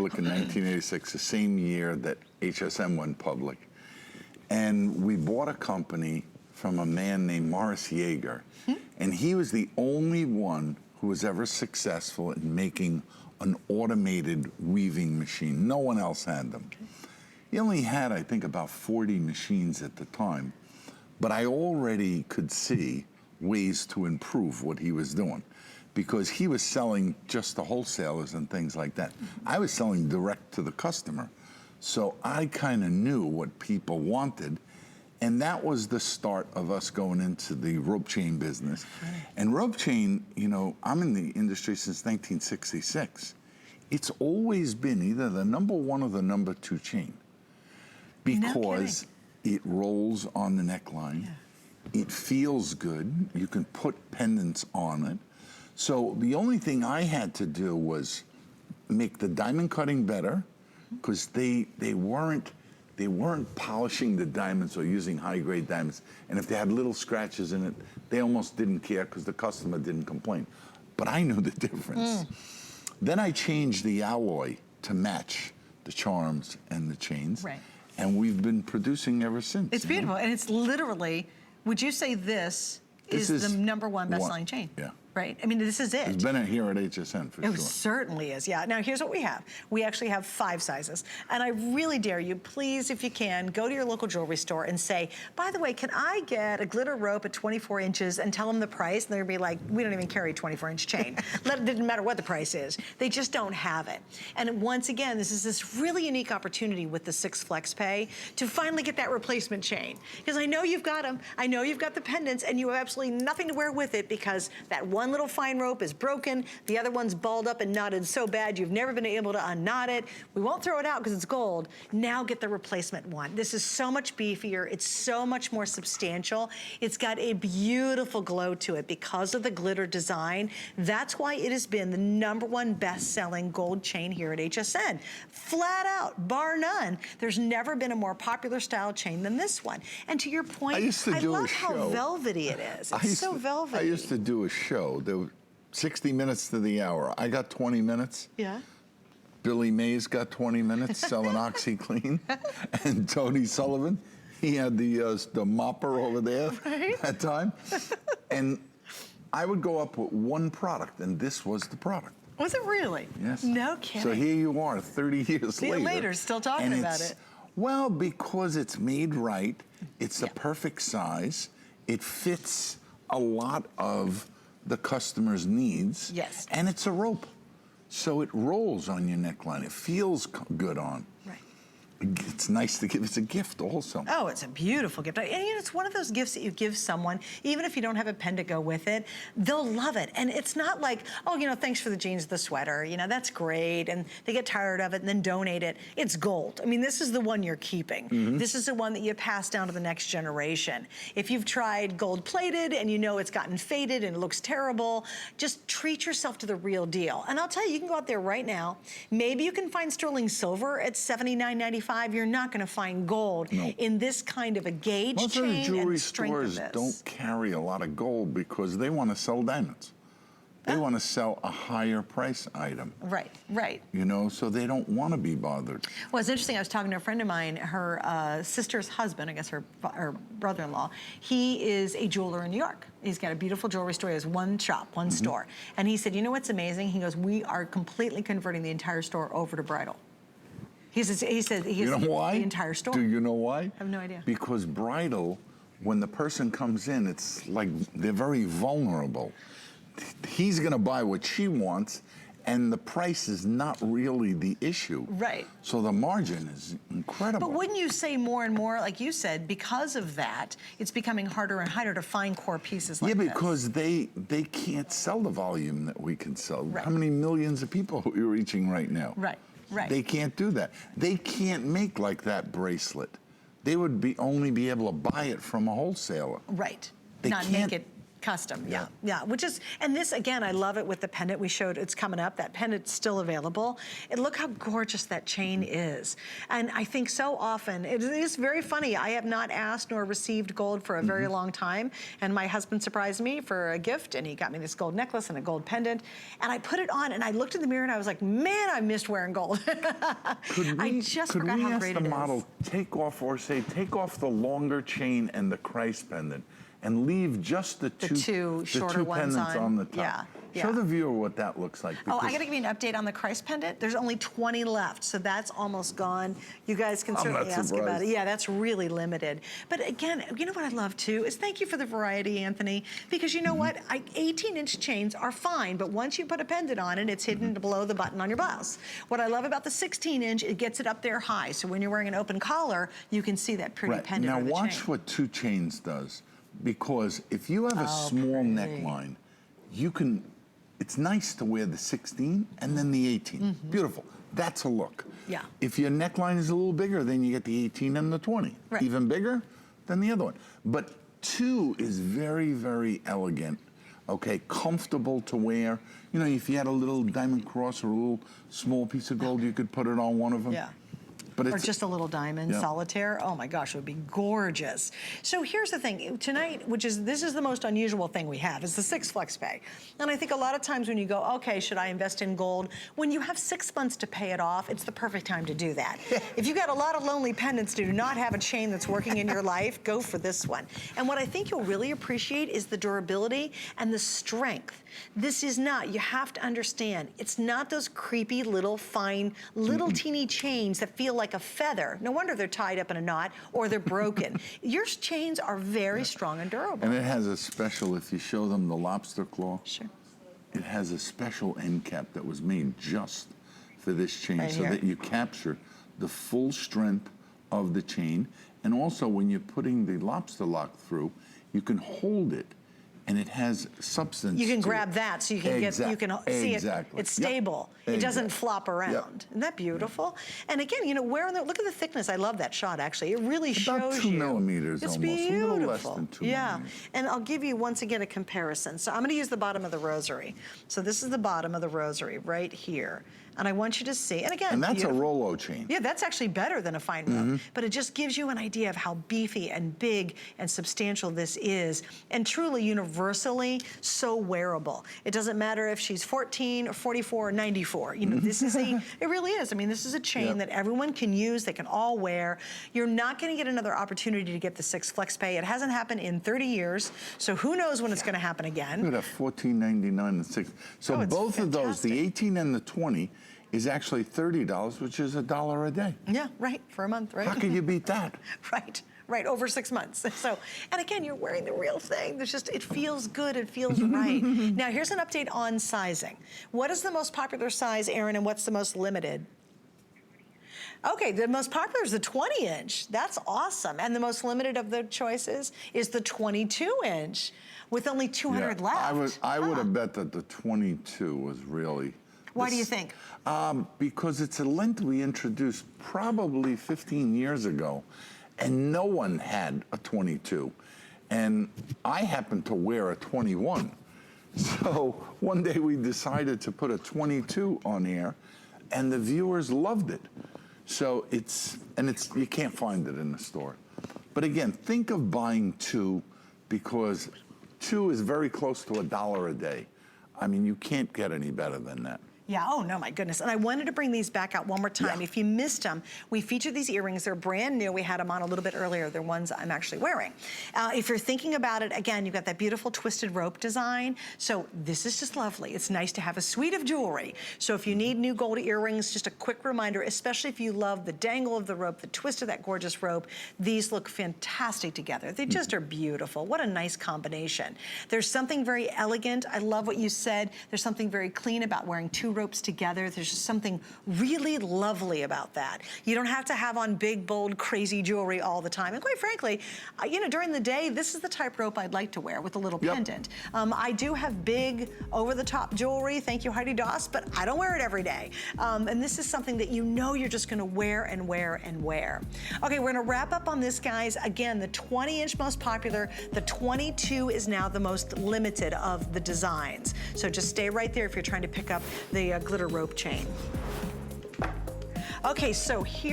Look, in 1986, the same year that HSN went public, and we bought a company from a man named Morris Yeager, and he was the only one who was ever successful in making an automated weaving machine. No one else had them. He only had, I think, about 40 machines at the time, but I already could see ways to improve what he was doing, because he was selling just to wholesalers and things like that. I was selling direct to the customer. So I kind of knew what people wanted, and that was the start of us going into the rope chain business. And rope chain, you know, I'm in the industry since 1966. It's always been either the #1 or the #2 chain, because it rolls on the neckline. It feels good. You can put pendants on it. So the only thing I had to do was make the diamond cutting better, because they weren't polishing the diamonds or using high-grade diamonds. And if they had little scratches in it, they almost didn't care because the customer didn't complain. But I knew the difference. Then I changed the alloy to match the charms and the chains. Right. And we've been producing ever since. It's beautiful, and it's literally, would you say this is the #1 best-selling chain? Yeah. Right? I mean, this is it. It's been here at HSN for sure. It certainly is, yeah. Now, here's what we have. We actually have 5 sizes. And I really dare you, please, if you can, go to your local jewelry store and say, by the way, can I get a glitter rope at 24 inches and tell them the price? And they're gonna be like, we don't even carry a 24-inch chain. It didn't matter what the price is. They just don't have it. And once again, this is this really unique opportunity with the 6 Flex Pay to finally get that replacement chain. Because I know you've got them, I know you've got the pendants, and you have absolutely nothing to wear with it, because that one little fine rope is broken, the other one's balled up and knotted so bad you've never been able to unknot it. We won't throw it out because it's gold. Now get the replacement one. This is so much beefier, it's so much more substantial. It's got a beautiful glow to it because of the glitter design. That's why it has been the #1 best-selling gold chain here at HSN. Flat out, bar none. There's never been a more popular style chain than this one. And to your point, I love how velvety it is. It's so velvety. I used to do a show. There were 60 minutes to the hour. I got 20 minutes. Yeah. Billy Mays got 20 minutes selling OxyClean. And Tony Sullivan, he had the mopper over there that time. And I would go up with one product, and this was the product. Was it really? Yes. No kidding. So here you are 30 years later. Still talking about it. Well, because it's made right, it's the perfect size, it fits a lot of the customer's needs. Yes. And it's a rope. So it rolls on your neckline. It feels good on. Right. It's nice to give. It's a gift also. Oh, it's a beautiful gift. And you know, it's one of those gifts that you give someone, even if you don't have a pen to go with it, they'll love it. And it's not like, oh, you know, thanks for the jeans, the sweater, you know, that's great. And they get tired of it and then donate it. It's gold. I mean, this is the one you're keeping. This is the one that you pass down to the next generation. If you've tried gold plated and you know it's gotten faded and it looks terrible, just treat yourself to the real deal. And I'll tell you, you can go out there right now. Maybe you can find sterling silver at $79.95. You're not going to find gold in this kind of a gauge Most chain. of the jewelry and strength stores of this. don't carry a lot of gold because they want to sell diamonds. They want to sell a higher price item. Right, right. You know, so they don't want to be bothered. Well, it's interesting. I was talking to a friend of mine, her sister's husband, I guess her brother-in-law. He is a jeweler in New York. He's got a beautiful jewelry store. He has one shop, one store. And he said, you know what's amazing? He goes, we are completely converting the entire store over to bridal. He said You know why? The entire store. Do you know why? I have no idea. Because bridal, when the person comes in, it's like they're very vulnerable. He's gonna buy what she wants, and the price is not really the issue. Right. So the margin is incredible. But wouldn't you say more and more, like you said, because of that, it's becoming harder and harder to find core pieces like this? Yeah, because they can't sell the volume that we can sell. Right. How many millions of people are we reaching right now? Right. Right. They can't do that. They can't make like that bracelet. They would only be able to buy it from a wholesaler. Right. They not can't, make it Custom, yeah, which is, and this again, I love it with the pendant we showed, it's coming up, that pendant's still available. And look how gorgeous that chain is. And I think so often, it is very funny, I have not asked nor received gold for a very long time, and my husband surprised me for a gift, and he got me this gold necklace and a gold pendant, and I put it on, and I looked in the mirror, and I was like, man, I missed wearing gold. I just forgot how great it is. Could we ask the model, take off the longer chain and the Christ pendant, and leave just the two shorter ones pendants on the top. Yeah. Show the viewer what that looks like. Oh, I gotta give you an update on the Christ pendant. There's only 20 left, so that's almost gone. You guys can certainly ask about it. Yeah, that's really limited. But again, you know what I love too, is thank you for the variety, Anthony, because you know what, 18-inch chains are fine, but once you put a pendant on it, it's hidden below the button on your blouse. What I love about the 16-inch, it gets it up there high, so when you're wearing an open collar, you can see that pretty pendant on the chain. Now watch what 2 chains does, because if you have a small neckline, you can, it's nice to wear the 16 and then the 18. Beautiful. That's a look. Yeah. If your neckline is a little bigger, then you get the 18 and the 20. Right. Even bigger than the other one. But 2 is very, very elegant. Okay, comfortable to wear. You know, if you had a little diamond cross or a little small piece of gold, you could put it on one of them. Yeah. But or just a little diamond solitaire. Oh my gosh, it would be gorgeous. So here's the thing, tonight, this is the most unusual thing we have, is the 6 flex pay. And I think a lot of times when you go, okay, should I invest in gold? When you have 6 months to pay it off, it's the perfect time to do that. If you've got a lot of lonely pendants, do not have a chain that's working in your life, go for this one. And what I think you'll really appreciate is the durability and the strength. This is not, you have to understand, it's not those creepy little fine, little teeny chains that feel like a feather. No wonder they're tied up in a knot or they're broken. Your chains are very strong and durable. And it has a special, if you show them the lobster claw, sure, it has a special end cap that was made just for this chain, right so here, that you capture the full strength of the chain. And also when you're putting the lobster lock through, you can hold it and it has substance. You can grab that so you can you can see it. It's stable. It doesn't flop around. Isn't that beautiful? And again, you know, look at the thickness. I love that shot actually. It really shows about 2 millimeters it's almost. Beautiful. A little less than 2 millimeters. And I'll give you once again a comparison. So I'm going to use the bottom of the rosary. So this is the bottom of the rosary right here. And I want you to see, and again, and that's a Rolo chain. Yeah, that's actually better than a fine rope, but it just gives you an idea of how beefy and big and substantial this is, and truly universally so wearable. It doesn't matter if she's 14 or 44 or 94. You know, this is it really is. I mean, this is a chain that everyone can use, they can all wear. You're not gonna get another opportunity to get the 6 flex pay. It hasn't happened in 30 years, so who knows when it's gonna happen again. Look at that, $14.99 and 6. So both of those, the 18 and the 20, is actually $30, which is $1 a day. Yeah, right, for a month, right? How can you beat that? Right, over 6 months. So, and again, you're wearing the real thing. There's just, it feels good, it feels right. Now, here's an update on sizing. What is the most popular size, Erin, and what's the most limited? Okay, the most popular is the 20-inch. That's awesome. And the most limited of the choices is the 22-inch, with only 200 left. I would have bet that the 22 was really... Why do you think? Because it's a length we introduced probably 15 years ago, and no one had a 22. And I happen to wear a 21. So one day we decided to put a 22 on air, and the viewers loved it. So you can't find it in the store. But again, think of buying 2, because 2 is very close to $1 a day. I mean, you can't get any better than that. Yeah, oh no, my goodness. And I wanted to bring these back out one more time. Yeah. If you missed them, we featured these earrings. They're brand new. We had them on a little bit earlier. They're ones I'm actually wearing. If you're thinking about it, again, you've got that beautiful twisted rope design. So this is just lovely. It's nice to have a suite of jewelry. So if you need new gold earrings, just a quick reminder, especially if you love the dangle of the rope, the twist of that gorgeous rope, these look fantastic together. They just are beautiful. What a nice combination. There's something very elegant. I love what you said. There's something very clean about wearing 2 ropes together. There's just something really lovely about that. You don't have to have on big, bold, crazy jewelry all the time. And quite frankly, you know, during the day, this is the type rope I'd like to wear with a little pendant. I do have big, over-the-top jewelry, thank you, Heidi Doss, but I don't wear it every day. And this is something that you know you're just gonna wear and wear and wear. Okay, we're gonna wrap up on this, guys. Again, the 20-inch most popular, the 22 is now the most limited of the designs. So just stay right there if you're trying to pick up the glitter rope chain. Okay, so here